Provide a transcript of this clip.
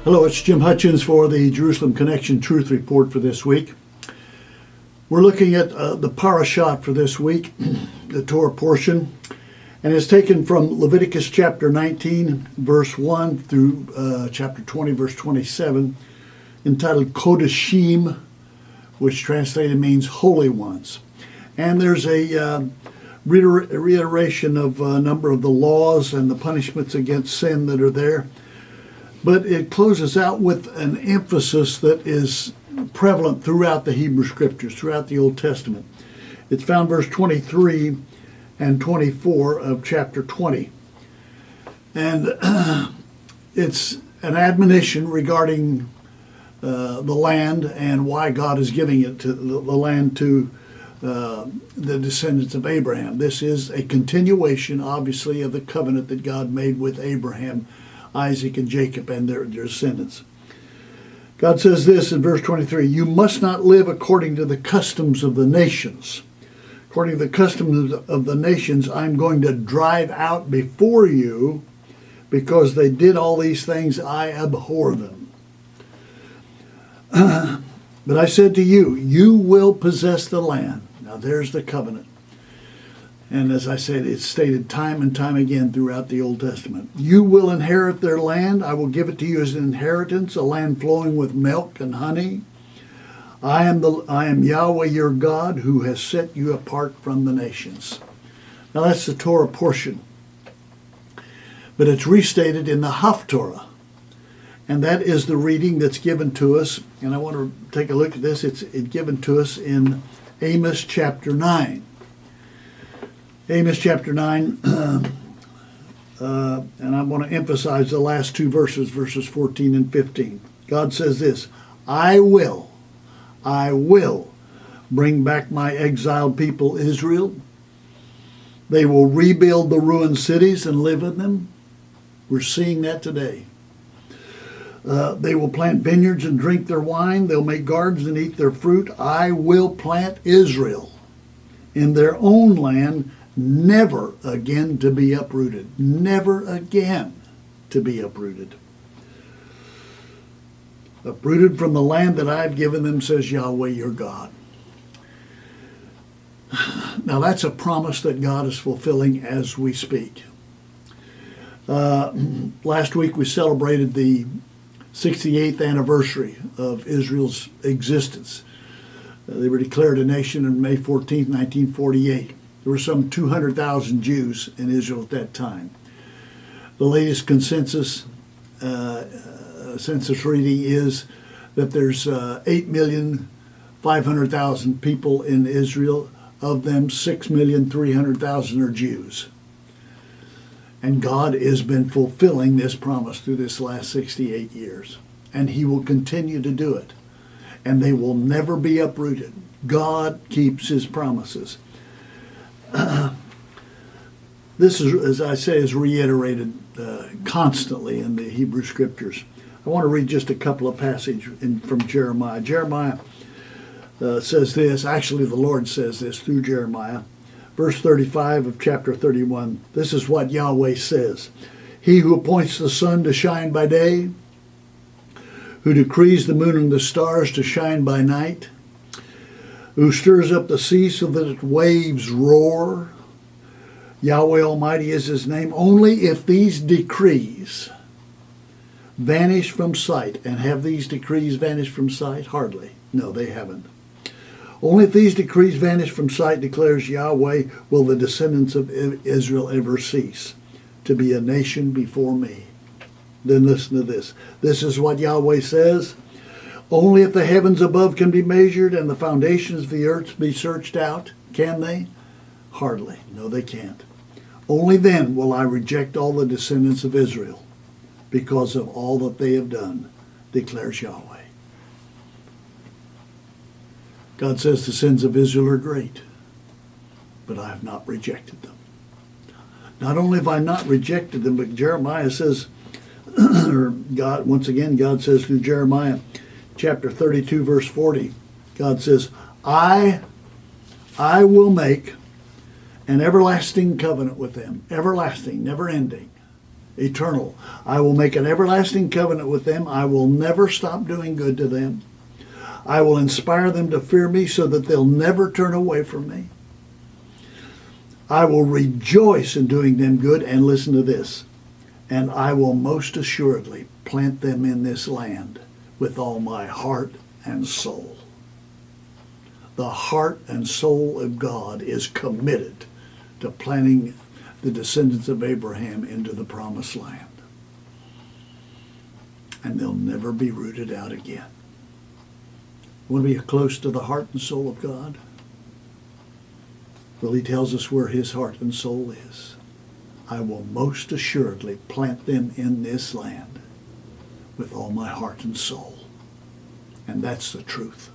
Hello, it's Jim Hutchins for the Jerusalem Connection Truth Report for this week. We're looking at the parashat for this week, the Torah portion, and it's taken from Leviticus chapter 19, verse 1 through chapter 20, verse 27, entitled Kodashim, which translated means holy ones. And there's a reiteration of a number of the laws and the punishments against sin that are there. But it closes out with an emphasis that is prevalent throughout the Hebrew Scriptures, throughout the Old Testament. It's found verse 23 and 24 of chapter 20. And it's an admonition regarding the land and why God is giving it to the land to the descendants of Abraham. This is a continuation, obviously, of the covenant that God made with Abraham, Isaac, and Jacob and their descendants. God says this in verse 23, "You must not live according to the customs of the nations. According to the customs of the nations, I'm going to drive out before you, because they did all these things, I abhor them. But I said to you, you will possess the land." Now there's the covenant. And as I said, it's stated time and time again throughout the Old Testament. "You will inherit their land. I will give it to you as an inheritance, a land flowing with milk and honey. I am Yahweh your God, who has set you apart from the nations." Now that's the Torah portion. But it's restated in the Haftorah. And that is the reading that's given to us. And I want to take a look at this. It's given to us in Amos chapter 9. Amos chapter 9, and I want to emphasize the last two verses, verses 14 and 15. God says this, I will bring back my exiled people Israel. They will rebuild the ruined cities and live in them." We're seeing that today. "They will plant vineyards and drink their wine. They'll make gardens and eat their fruit. I will plant Israel in their own land, never again to be uprooted." Never again to be uprooted. "Uprooted from the land that I've given them, says Yahweh your God." Now that's a promise that God is fulfilling as we speak. Last week we celebrated the 68th anniversary of Israel's existence. They were declared a nation on May 14th, 1948. There were some 200,000 Jews in Israel at that time. The latest census reading is that there's 8,500,000 people in Israel. Of them, 6,300,000 are Jews. And God has been fulfilling this promise through this last 68 years. And He will continue to do it. And they will never be uprooted. God keeps His promises. This is, as I say, is reiterated constantly in the Hebrew Scriptures. I want to read just a couple of passages from Jeremiah. Jeremiah says this, actually the Lord says this through Jeremiah. Verse 35 of chapter 31, this is what Yahweh says. "He who appoints the sun to shine by day, who decrees the moon and the stars to shine by night, who stirs up the sea so that its waves roar. Yahweh Almighty is His name. Only if these decrees vanish from sight," and have these decrees vanished from sight? Hardly. No, they haven't. "Only if these decrees vanish from sight, declares Yahweh, will the descendants of Israel ever cease to be a nation before me." Then listen to this. This is what Yahweh says. "Only if the heavens above can be measured and the foundations of the earth be searched out, can they? Hardly. No, they can't. Only then will I reject all the descendants of Israel because of all that they have done, declares Yahweh." God says the sins of Israel are great, but I have not rejected them. Not only have I not rejected them, but Jeremiah says, or God, once again, God says through Jeremiah, chapter 32, verse 40, God says, I will make an everlasting covenant with them, everlasting, never ending, eternal. I will make an everlasting covenant with them. I will never stop doing good to them. I will inspire them to fear me so that they'll never turn away from me. I will rejoice in doing them good, and listen to this, and I will most assuredly plant them in this land with all my heart and soul. The heart and soul of God is committed to planting the descendants of Abraham into the promised land. And they'll never be rooted out again. Want to be close to the heart and soul of God? Well, he tells us where his heart and soul is. I will most assuredly plant them in this land with all my heart and soul. And that's the truth.